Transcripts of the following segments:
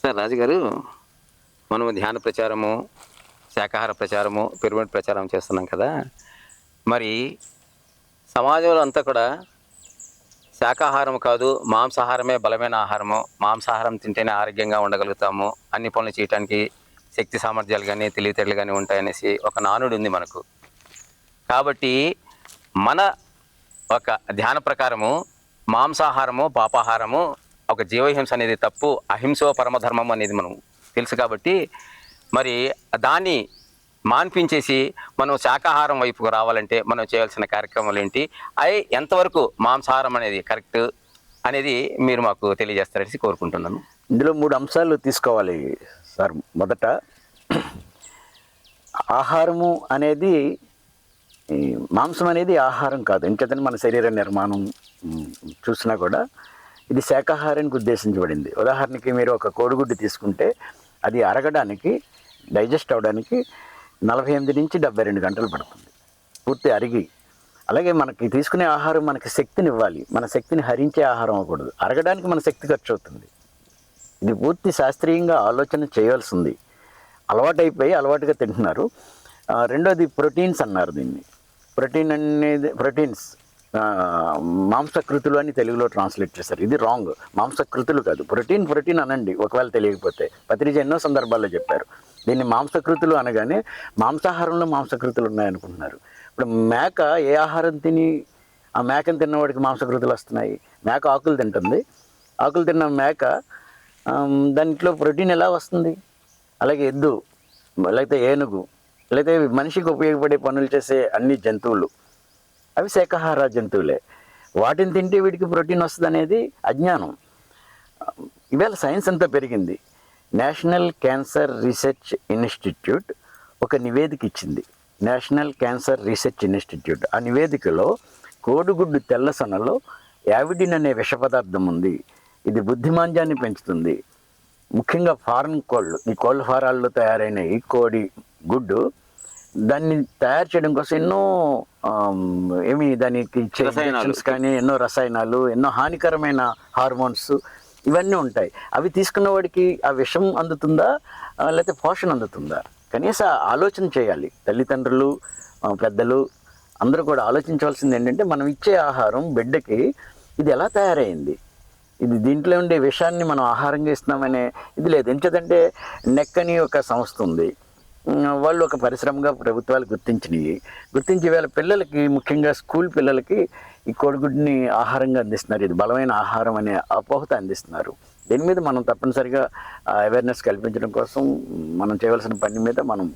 Sir రాజుగారు, మనము ధ్యాన ప్రచారము, శాకాహార ప్రచారము, పిరమిడ్ ప్రచారం చేస్తున్నాం కదా! మరి సమాజంలో అంతా కూడా శాకాహారం కాదు, మాంసాహారమే బలమైన ఆహారము. మాంసాహారం తింటేనే ఆరోగ్యంగా ఉండగలుగుతాము. అన్ని పనులు చేయటానికి శక్తి సామర్థ్యాలు గానీ, తెలివితేటలు గానీ ఉంటాయనేసి ఒక నానుడి ఉంది మనకు. కాబట్టి మన ఒక ధ్యాన ప్రకారము మాంసాహారము, పాపాహారము, ఒక జీవహింస అనేది తప్పు, అహింసో పరమధర్మం అనేది మనం తెలుసు. కాబట్టి మరి దాన్ని మాన్పించేసి మనం శాకాహారం వైపుకు రావాలంటే మనం చేయాల్సిన కార్యక్రమాలు ఏంటి, అవి ఎంతవరకు మాంసాహారం అనేది కరెక్ట్ అనేది మీరు మాకు తెలియజేస్తారని కోరుకుంటున్నాను. ఇందులో 3 అంశాలు తీసుకోవాలి సార్. మొదట, ఆహారము అనేది, మాంసం అనేది ఆహారం కాదు. ఇంకేతని మన శరీర నిర్మాణం చూసినా కూడా ఇది శాకాహారానికి ఉద్దేశించబడింది. ఉదాహరణకి మీరు ఒక కోడిగుడ్డు తీసుకుంటే అది అరగడానికి, డైజెస్ట్ అవ్వడానికి 48 నుంచి 72 గంటలు పడుతుంది, పూర్తి అరిగి. అలాగే మనకి తీసుకునే ఆహారం మనకి శక్తిని ఇవ్వాలి, మన శక్తిని హరించే ఆహారం అవ్వకూడదు. అరగడానికి మన శక్తి ఖర్చు అవుతుంది. ఇది పూర్తి శాస్త్రీయంగా ఆలోచన చేయాల్సింది. అలవాటుగా తింటున్నారు. రెండోది ప్రోటీన్స్ అన్నారు దీన్ని. ప్రోటీన్స్ మాంసకృతులు అని తెలుగులో ట్రాన్స్లేట్ చేశారు. ఇది రాంగ్. మాంసకృతులు కాదు, ప్రోటీన్ అనండి ఒకవేళ తెలియకపోతే. పత్రిజ ఎన్నో సందర్భాల్లో చెప్పారు. దీన్ని మాంసకృతులు అనగానే మాంసాహారంలో మాంసకృతులు ఉన్నాయనుకుంటున్నారు. ఇప్పుడు మేక ఏ ఆహారం తిని ఆ మేకను తిన్నవాడికి మాంసకృతులు వస్తున్నాయి? మేక ఆకులు తింటుంది. ఆకులు తిన్న మేక దాంట్లో ప్రోటీన్ ఎలా వస్తుంది? అలాగే ఎద్దు, లేకపోతే ఏనుగు, లేకపోతే మనిషికి ఉపయోగపడే పనులు చేసే అన్ని జంతువులు అవి శాకాహార జంతువులే. వాటిని తింటే వీటికి ప్రోటీన్ వస్తుంది అనేది అజ్ఞానం. ఇవాళ సైన్స్ అంతా పెరిగింది. నేషనల్ క్యాన్సర్ రీసెర్చ్ ఇన్స్టిట్యూట్ ఒక నివేదిక ఇచ్చింది. నేషనల్ క్యాన్సర్ రీసెర్చ్ ఇన్స్టిట్యూట్ ఆ నివేదికలో కోడిగుడ్డు తెల్లసొనలో యావిడిన్ అనే విష పదార్థం ఉంది. ఇది బుద్ధిమాంద్యాన్ని పెంచుతుంది. ముఖ్యంగా ఫారెన్ కోళ్ళు, ఈ కోళ్ళ ఫారాల్లో తయారైన ఈ కోడి గుడ్డు, దాన్ని తయారు చేయడం కోసం ఎన్నో దానికి ఇంజెక్షన్స్ కానీ, ఎన్నో రసాయనాలు, ఎన్నో హానికరమైన హార్మోన్స్ ఇవన్నీ ఉంటాయి. అవి తీసుకున్న వాడికి ఆ విషం అందుతుందా, లేకపోతే పోషణ అందుతుందా? కనీసం ఆలోచన చేయాలి. తల్లిదండ్రులు, పెద్దలు అందరూ కూడా ఆలోచించవలసింది ఏంటంటే, మనం ఇచ్చే ఆహారం బిడ్డకి ఇది ఎలా తయారైంది, ఇది దీంట్లో ఉండే విషయాన్ని మనం ఆహారంగా ఇస్తున్నామనే ఇది లేదు. ఎంచేదంటే నెక్ అని ఒక సంస్థ ఉంది, వాళ్ళు ఒక పరిశ్రమగా ప్రభుత్వాలు గుర్తించి వీళ్ళ పిల్లలకి, ముఖ్యంగా స్కూల్ పిల్లలకి ఈ కోడిగుడ్డుని ఆహారంగా అందిస్తున్నారు. ఇది బలమైన ఆహారం అనే అపోహత అందిస్తున్నారు. దీని మీద మనం తప్పనిసరిగా అవేర్నెస్ కల్పించడం కోసం మనం చేయవలసిన పని మీద మనం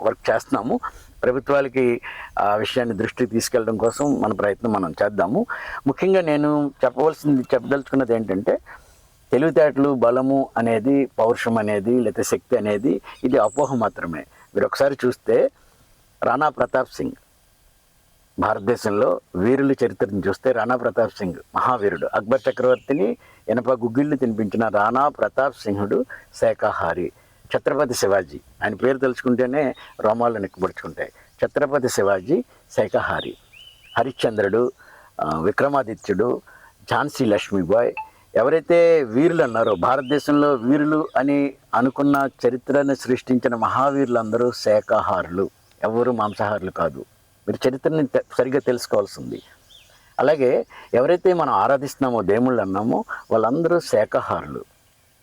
వర్క్ చేస్తున్నాము. ప్రభుత్వాలకి ఆ విషయాన్ని దృష్టికి తీసుకెళ్ళడం కోసం మన ప్రయత్నం మనం చేద్దాము. ముఖ్యంగా నేను చెప్పదలుచుకున్నది ఏంటంటే, తెలివితేటలు, బలము అనేది, పౌరుషం అనేది, లేకపోతే శక్తి అనేది ఇది అపోహ మాత్రమే. మీరు ఒకసారి చూస్తే రాణా ప్రతాప్ సింగ్, భారతదేశంలో వీరుల చరిత్రను చూస్తే రాణా ప్రతాప్ సింగ్ మహావీరుడు. అక్బర్ చక్రవర్తిని ఇనప గుగ్గిళ్ళు తినిపించిన రాణా ప్రతాప్ సింహుడు శాకాహారి. ఛత్రపతి శివాజీ, ఆయన పేరు తలుచుకుంటేనే రోమాలు నెక్కబడుచుకుంటాయి. ఛత్రపతి శివాజీ శాకాహారి. హరిశ్చంద్రుడు, విక్రమాదిత్యుడు, ఝాన్సీ లక్ష్మీబాయ్, ఎవరైతే వీరులు అన్నారో, భారతదేశంలో వీరులు అని అనుకున్న చరిత్రను సృష్టించిన మహావీరులందరూ శాకాహారులు, ఎవరు మాంసాహారులు కాదు. మీరు చరిత్రని సరిగ్గా తెలుసుకోవాల్సింది. అలాగే ఎవరైతే మనం ఆరాధిస్తున్నామో, దేవుళ్ళు అన్నామో, వాళ్ళందరూ శాకాహారులు.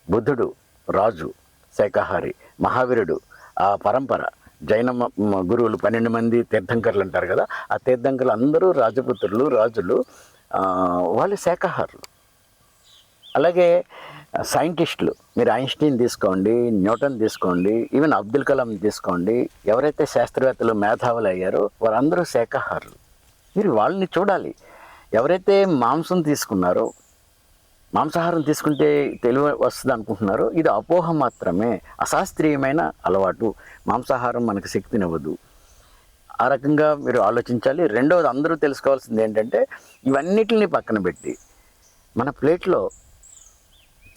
బుద్ధుడు రాజు శాకాహారి, మహావీరుడు ఆ పరంపర, జైన గురువులు 12 మంది తీర్థంకర్లు అంటారు కదా, ఆ తీర్థంకర్లు అందరూ రాజపుత్రులు, రాజులు, వాళ్ళు శాకాహారులు. అలాగే సైంటిస్టులు, మీరు ఐన్స్టీన్ తీసుకోండి, న్యూటన్ తీసుకోండి, ఈవెన్ అబ్దుల్ కలాం తీసుకోండి, ఎవరైతే శాస్త్రవేత్తలు, మేధావులు అయ్యారో వారందరూ శాకాహారులు. మీరు వాళ్ళని చూడాలి. ఎవరైతే మాంసం తీసుకున్నారో, మాంసాహారం తీసుకుంటే తెలివి వస్తుంది అనుకుంటున్నారో, ఇది అపోహ మాత్రమే, అశాస్త్రీయమైన అలవాటు. మాంసాహారం మనకు శక్తినివ్వదు. ఆ రకంగా మీరు ఆలోచించాలి. రెండవది, అందరూ తెలుసుకోవాల్సింది ఏంటంటే, ఇవన్నిటిని పక్కన పెట్టి మన ప్లేట్లో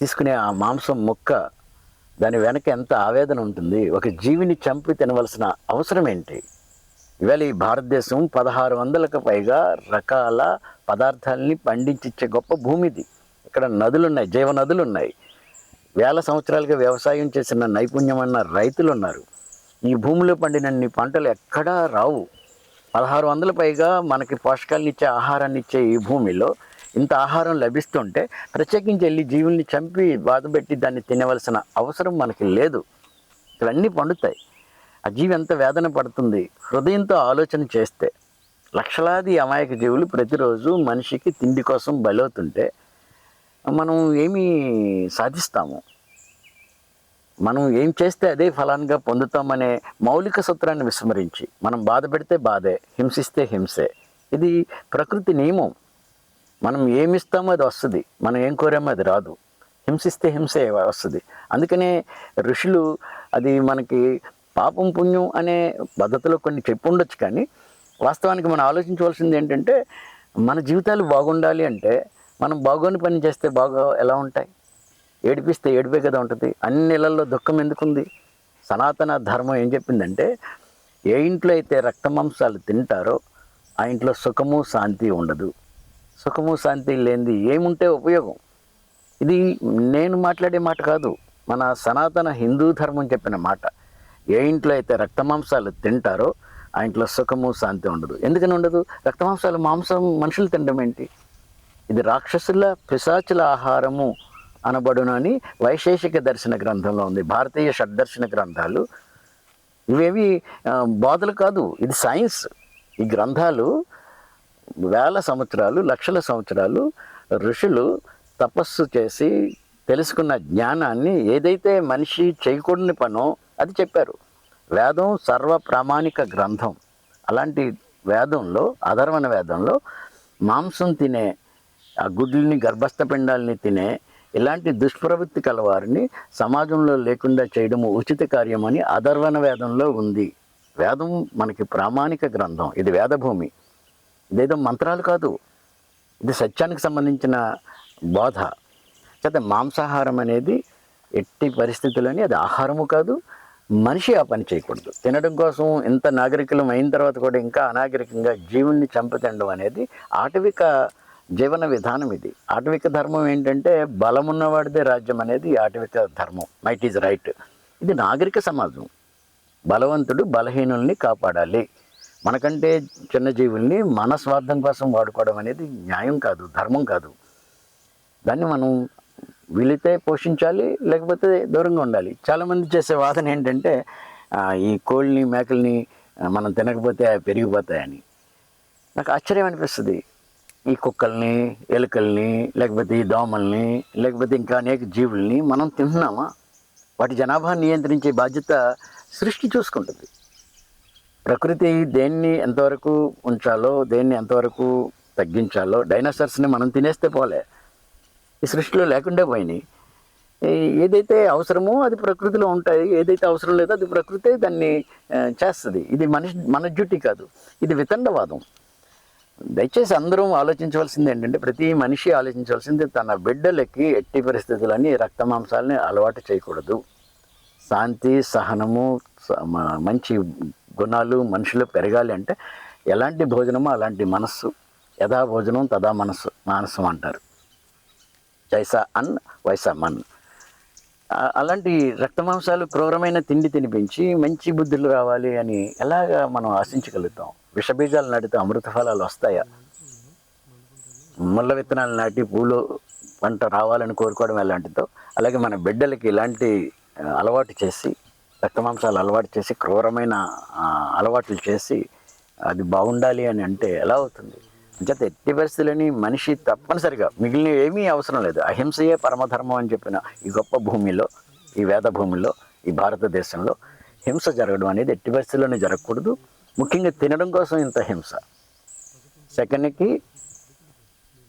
తీసుకునే ఆ మాంసం ముక్క, దాని వెనక ఎంత ఆవేదన ఉంటుంది. ఒక జీవిని చంపి తినవలసిన అవసరం ఏంటి? ఇవాళ ఈ భారతదేశం 1600కు పైగా రకాల పదార్థాలని పండించిచ్చే గొప్ప భూమిది. ఇక్కడ నదులు ఉన్నాయి, జీవ నదులు ఉన్నాయి. వేల సంవత్సరాలుగా వ్యవసాయం చేసిన నైపుణ్యం అన్న రైతులు ఉన్నారు. ఈ భూమిలో పండినన్ని పంటలు ఎక్కడా రావు. 1600 పైగా మనకి పోషకాలను ఇచ్చే ఆహారాన్ని ఇచ్చే ఈ భూమిలో ఇంత ఆహారం లభిస్తుంటే ప్రత్యేకించి వెళ్ళి జీవుల్ని చంపి బాధపెట్టి దాన్ని తినవలసిన అవసరం మనకి లేదు. ఇవన్నీ పండుతాయి. ఆ జీవి ఎంత వేదన పడుతుంది హృదయంతో ఆలోచన చేస్తే. లక్షలాది అమాయక జీవులు ప్రతిరోజు మనిషికి తిండి కోసం బలవుతుంటే మనం ఏమి సాధిస్తాము? మనం ఏం చేస్తే అదే ఫలాన్గా పొందుతామనే మౌలిక సూత్రాన్ని విస్మరించి మనం బాధ పెడితే బాధే, హింసిస్తే హింసే. ఇది ప్రకృతి నియమం. మనం ఏమిస్తామో అది వస్తుంది, మనం ఏం కోరామో అది రాదు. హింసిస్తే హింసే వస్తుంది. అందుకనే ఋషులు అది మనకి పాపం పుణ్యం అనే పద్ధతిలో కొన్ని చెప్పి ఉండొచ్చు, కానీ వాస్తవానికి మనం ఆలోచించవలసింది ఏంటంటే మన జీవితాలు బాగుండాలి అంటే మనం బాగోని పని చేస్తే బాగా ఎలా ఉంటాయి? ఏడిపిస్తే ఏడిపే కదా ఉంటుంది. అన్ని ఇళ్లలో దుఃఖం ఎందుకుంది? సనాతన ధర్మం ఏం చెప్పిందంటే ఏ ఇంట్లో అయితే రక్తమాంసాలు తింటారో ఆ ఇంట్లో సుఖము శాంతి ఉండదు. సుఖము శాంతి లేనిది ఏముంటే ఉపయోగం? ఇది నేను మాట్లాడే మాట కాదు, మన సనాతన హిందూ ధర్మం చెప్పిన మాట. ఏ ఇంట్లో అయితే రక్తమాంసాలు తింటారో ఆ ఇంట్లో సుఖము శాంతి ఉండదు. ఎందుకని ఉండదు? రక్తమాంసాలు మాంసం మనుషులు తినడం ఏంటి? ఇది రాక్షసుల పిశాచుల ఆహారము అనబడును అని వైశేషిక దర్శన గ్రంథంలో ఉంది. భారతీయ షడ్దర్శన గ్రంథాలు ఇవేవి బోధలు కాదు, ఇది సైన్స్. ఈ గ్రంథాలు వేల సంవత్సరాలు, లక్షల సంవత్సరాలు ఋషులు తపస్సు చేసి తెలుసుకున్న జ్ఞానాన్ని ఏదైతే మనిషి చేయకూడని పనో అది చెప్పారు. వేదం సర్వ ప్రామాణిక గ్రంథం. అలాంటి వేదంలో, అధర్వణ వేదంలో మాంసం తినే, ఆ గుడ్లని గర్భస్థ పిండాలని తినే ఇలాంటి దుష్ప్రవృత్తి కలవారిని సమాజంలో లేకుండా చేయడం ఉచిత కార్యమని అధర్వణ వేదంలో ఉంది. వేదం మనకి ప్రామాణిక గ్రంథం. ఇది వేదభూమి. ఇదేదో మంత్రాలు కాదు, ఇది సత్యానికి సంబంధించిన బోధ. అయితే మాంసాహారం అనేది ఎట్టి పరిస్థితుల్లోని అది ఆహారము కాదు. మనిషి ఆ పని చేయకూడదు. తినడం కోసం ఇంత నాగరికులం అయిన తర్వాత కూడా ఇంకా అనాగరికంగా జీవుల్ని చంపుతినడం అనేది ఆటవిక జీవన విధానం. ఇది ఆటవిక ధర్మం. ఏంటంటే బలమున్నవాడిదే రాజ్యం అనేది ఆటవిక ధర్మం. Might is right. ఇది నాగరిక సమాజం. బలవంతుడు బలహీనుల్ని కాపాడాలి. మనకంటే చిన్న జీవుల్ని మన స్వార్థం కోసం వాడుకోవడం అనేది న్యాయం కాదు, ధర్మం కాదు. దాన్ని మనం వీలైతే పోషించాలి, లేకపోతే దూరంగా ఉండాలి. చాలామంది చేసే వాదన ఏంటంటే ఈ కోళ్ళని మేకల్ని మనం తినకపోతే అవి పెరిగిపోతాయని. నాకు ఆశ్చర్యం అనిపిస్తుంది. ఈ కుక్కల్ని, ఎలుకల్ని, లేకపోతే ఈ దోమల్ని, లేకపోతే ఇంకా అనేక జీవుల్ని మనం తింటున్నామా? వాటి జనాభా నియంత్రించే బాధ్యత సృష్టి చూసుకుంటుంది. ప్రకృతి దేన్ని ఎంతవరకు ఉంచాలో, దేన్ని ఎంతవరకు తగ్గించాలో, డైనోసార్స్ని మనం తినేస్తే పోలే, ఈ సృష్టిలో లేకుండా పోయినాయి. ఏదైతే అవసరమో అది ప్రకృతిలో ఉంటాయి, ఏదైతే అవసరం లేదో అది ప్రకృతి దాన్ని చేస్తుంది. ఇది మన డ్యూటీ కాదు, ఇది వితండవాదం. దయచేసి అందరం ఆలోచించవలసింది ఏంటంటే, ప్రతి మనిషి ఆలోచించవలసింది తన బిడ్డలకి ఎట్టి పరిస్థితులని రక్తమాంసాలని అలవాటు చేయకూడదు. శాంతి, సహనము, మంచి గుణాలు మనుషులు పెరగాలి అంటే ఎలాంటి భోజనమో అలాంటి మనస్సు. యథా భోజనం తదా మనస్సు, మానసం అంటారు. జైసా అన్ వైసా మన్. అలాంటి రక్తమాంసాలు క్రూరమైన తిండి తినిపించి మంచి బుద్ధులు రావాలి అని ఎలాగా మనం ఆశించగలుగుతాం? విషబీజాలు నాటితే అమృత ఫలాలు వస్తాయా? ముళ్ళ విత్తనాలు నాటి పూలు పంట రావాలని కోరుకోవడం ఎలాంటిదో, అలాగే మన బిడ్డలకి ఇలాంటి అలవాటు చేసి, రక్తమాంసాలు అలవాటు చేసి, క్రూరమైన అలవాట్లు చేసి అది బాగుండాలి అని అంటే ఎలా అవుతుంది? అంచేత ఎట్టి పరిస్థితులని మనిషి తప్పనిసరిగా మిగిలిన ఏమీ అవసరం లేదు. అహింసయే పరమధర్మం అని చెప్పిన ఈ గొప్ప భూమిలో, ఈ వేద భూమిలో, ఈ భారతదేశంలో హింస జరగడం అనేది ఎట్టి పరిస్థితుల్లోనే జరగకూడదు. ముఖ్యంగా తినడం కోసం ఇంత హింస. సెకండ్కి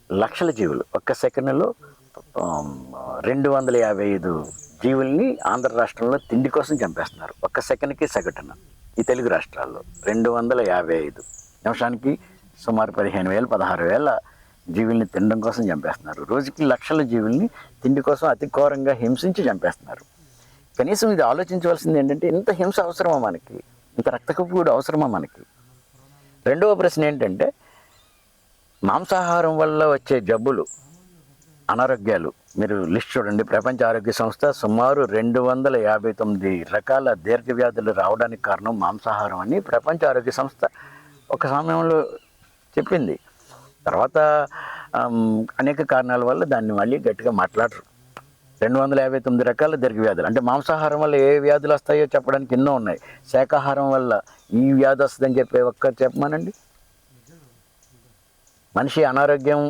లక్షల జీవులు, ఒక్క సెకండ్లో 255 జీవుల్ని ఆంధ్ర రాష్ట్రంలో తిండి కోసం చంపేస్తున్నారు. ఒక్క సెకండ్కి సగటున ఈ తెలుగు రాష్ట్రాల్లో 255 నిమిషానికి సుమారు 15,000, 16,000 జీవుల్ని తినడం కోసం చంపేస్తున్నారు. రోజుకి లక్షల జీవుల్ని తిండి కోసం అతి ఘోరంగా హింసించి చంపేస్తున్నారు. కనీసం ఇది ఆలోచించవలసింది ఏంటంటే, ఇంత హింస అవసరమా మనకి? ఇంత రక్తకప్పు కూడా అవసరమా మనకి? రెండవ ప్రశ్న ఏంటంటే, మాంసాహారం వల్ల వచ్చే జబ్బులు అనారోగ్యాలు మీరు లిస్ట్ చూడండి. ప్రపంచ ఆరోగ్య సంస్థ సుమారు 259 రకాల దీర్ఘ వ్యాధులు రావడానికి కారణం మాంసాహారం అని ప్రపంచ ఆరోగ్య సంస్థ ఒక సమయంలో చెప్పింది. తర్వాత అనేక కారణాల వల్ల దాన్ని మళ్ళీ గట్టిగా మాట్లాడరు. 259 రకాల దీర్ఘ వ్యాధులు అంటే మాంసాహారం వల్ల ఏ వ్యాధులు వస్తాయో చెప్పడానికి ఎన్నో ఉన్నాయి. శాకాహారం వల్ల ఈ వ్యాధి వస్తుందని చెప్పే ఒక్కరు చెప్పమానండి. మనిషి అనారోగ్యం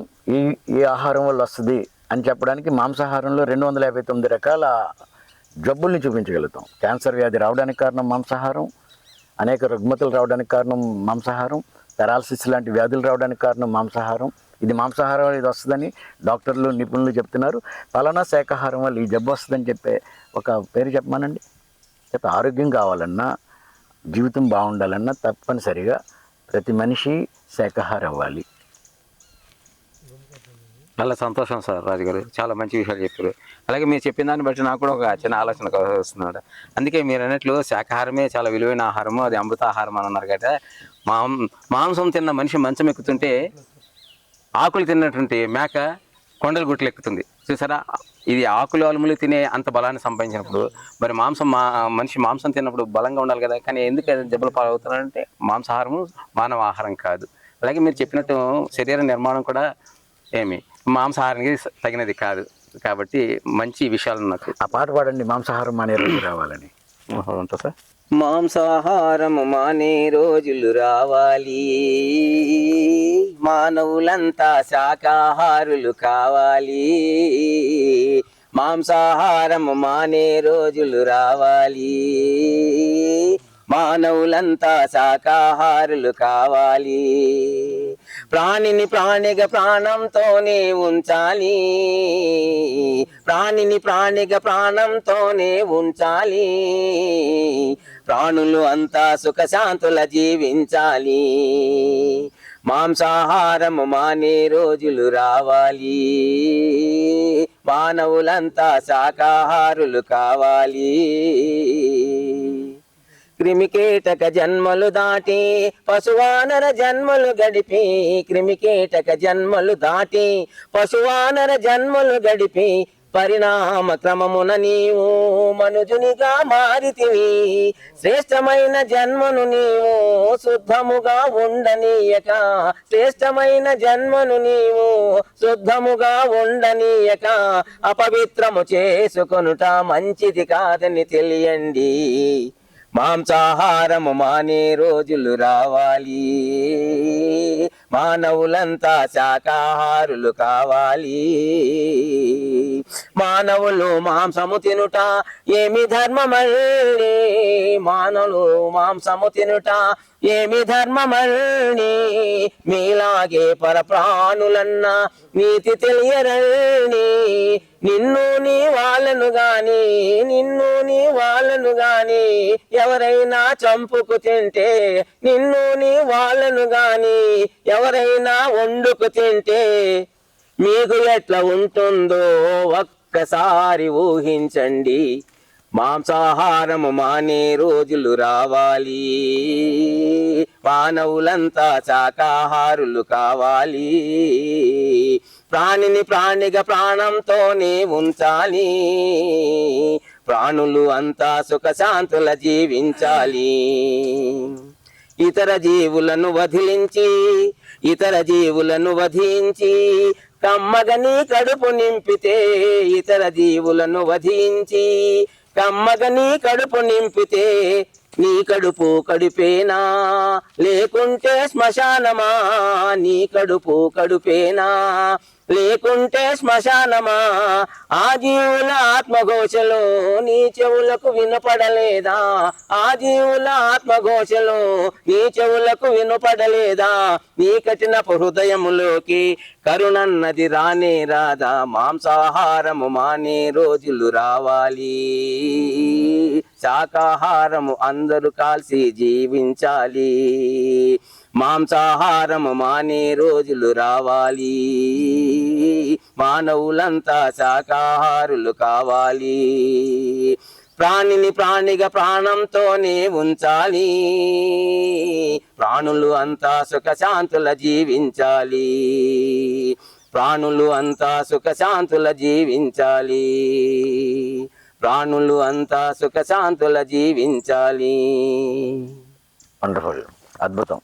ఏ ఆహారం వల్ల వస్తుంది అని చెప్పడానికి మాంసాహారంలో 259 రకాల జబ్బుల్ని చూపించగలుగుతాం. క్యాన్సర్ వ్యాధి రావడానికి కారణం మాంసాహారం, అనేక రుగ్మతలు రావడానికి కారణం మాంసాహారం, పెరాలసిస్ లాంటి వ్యాధులు రావడానికి కారణం మాంసాహారం. ఇది మాంసాహారం వల్ల ఇది వస్తుందని డాక్టర్లు నిపుణులు చెప్తున్నారు. పలానా శాకాహారం వల్ల ఈ జబ్బు వస్తుందని చెప్పే ఒక పేరు చెప్పమానండి. ఆరోగ్యం కావాలన్నా, జీవితం బాగుండాలన్నా తప్పనిసరిగా ప్రతి మనిషి శాకాహారం అవ్వాలి. చాలా సంతోషం సార్ రాజు గారు, చాలా మంచి విషయాలు చెప్పారు. అలాగే మీరు చెప్పిన దాన్ని బట్టి నాకు కూడా ఒక చిన్న ఆలోచన వస్తున్నాడు. అందుకే మీరు అన్నట్లు శాకాహారమే చాలా విలువైన ఆహారము, అది అమృత ఆహారం అని అన్నారు కదా. మాంసం తిన్న మనిషి మంచం ఎక్కుతుంటే ఆకులు తిన్నటువంటి మేక కొండలు గుట్లు ఎక్కుతుంది చూసారా. ఇది ఆకులు అలుములు తినే అంత బలాన్ని సంపాదించినప్పుడు మరి మనిషి మాంసం తిన్నప్పుడు బలంగా ఉండాలి కదా. కానీ ఎందుకు జబ్బులు పాలవుతున్నారంటే మాంసాహారము మానవ ఆహారం కాదు. అలాగే మీరు చెప్పినట్టు శరీర నిర్మాణం కూడా మాంసాహారానికి తగినది కాదు. కాబట్టి మంచి విషయాలు నాకు. ఆ పాట పాడండి, మాంసాహారం మానే రోజు రావాలని. ఉంటుంది సార్. మాంసాహారము మానే రోజులు రావాలి, మానవులంతా శాకాహారులు కావాలి. మాంసాహారము మానే రోజులు రావాలి, మానవులంతా శాకాహారులు కావాలి. ప్రాణిని ప్రాణిగా ప్రాణంతోనే ఉంచాలి, ప్రాణిని ప్రాణిగా ప్రాణంతోనే ఉంచాలి. ప్రాణులు అంతా సుఖశాంతుల జీవించాలి. మాంసాహారము మానే రోజులు రావాలి, మానవులంతా శాకాహారులు కావాలి. క్రిమికేటక జన్మలు దాటి పశువానర జన్మలు గడిపి, క్రిమికేటక జన్మలు దాటి పశువానర జన్మలు గడిపి, పరిణామ క్రమమున నీవు మనుజునిగా మారితివి. శ్రేష్టమైన జన్మను నీవు శుద్ధముగా ఉండనీయక, శ్రేష్టమైన జన్మను నీవు శుద్ధముగా ఉండనీయక, అపవిత్రము చేసుకొనుట మంచిది కాదని తెలియండి. మాంసాహారము మానే రోజులు రావాలి, మానవులంతా శాకాహారులు కావాలి. మానవులు మాంసము తినుట ఏమి ధర్మమల్లి, మానవులు మాంసము తినుట ఏమి ధర్మమల్ని, మీలాగే పరప్రాణులన్న నీతి తెలియరల్ని. నిన్ను నీ వాళ్ళను గాని, నిన్ను నీ వాళ్ళను గాని ఎవరైనా చంపుకు తింటే, నిన్ను నీ వాళ్ళను గాని ఎవరైనా వండుకు తింటే మీకు ఎట్లా ఉంటుందో ఒక్కసారి ఊహించండి. మాంసాహారము మానే రోజులు రావాలి, మానవులంతా శాకాహారులు కావాలి. ప్రాణిని ప్రాణిగా ప్రాణంతోనే ఉంచాలి, ప్రాణులు అంతా సుఖశాంతుల జీవించాలి. ఇతర జీవులను వధించి, ఇతర జీవులను వధించి కమ్మగని కడుపు నింపితే, ఇతర జీవులను వధించి కమ్మగని కడుపు నింపితే, నీ కడుపు కడుపేనా లేకుంటే శ్మశానమా, నీ కడుపు కడుపేనా లేకుంటే శ్మశానమా. ఆ జీవుల ఆత్మఘోషలో నీ చెవులకు వినపడలేదా, ఆ జీవుల ఆత్మఘోషలో నీ చెవులకు వినపడలేదా. నీ కఠినపు హృదయములోకి కరుణన్నది రానే రాదా. మాంసాహారము మానే రోజులు రావాలి, శాకాహారము అందరూ కాల్సి జీవించాలి. మాంసాహారము మానే రోజులు రావాలి, మానవులంతా శాకాహారులు కావాలి. ప్రాణిని ప్రాణిగా ప్రాణంతోనే ఉంచాలి, ప్రాణులు అంతా సుఖశాంతుల జీవించాలి. ప్రాణులు అంతా సుఖశాంతుల జీవించాలి. ప్రాణులు అంతా సుఖశాంతుల జీవించాలి. వండర్ఫుల్, అద్భుతం.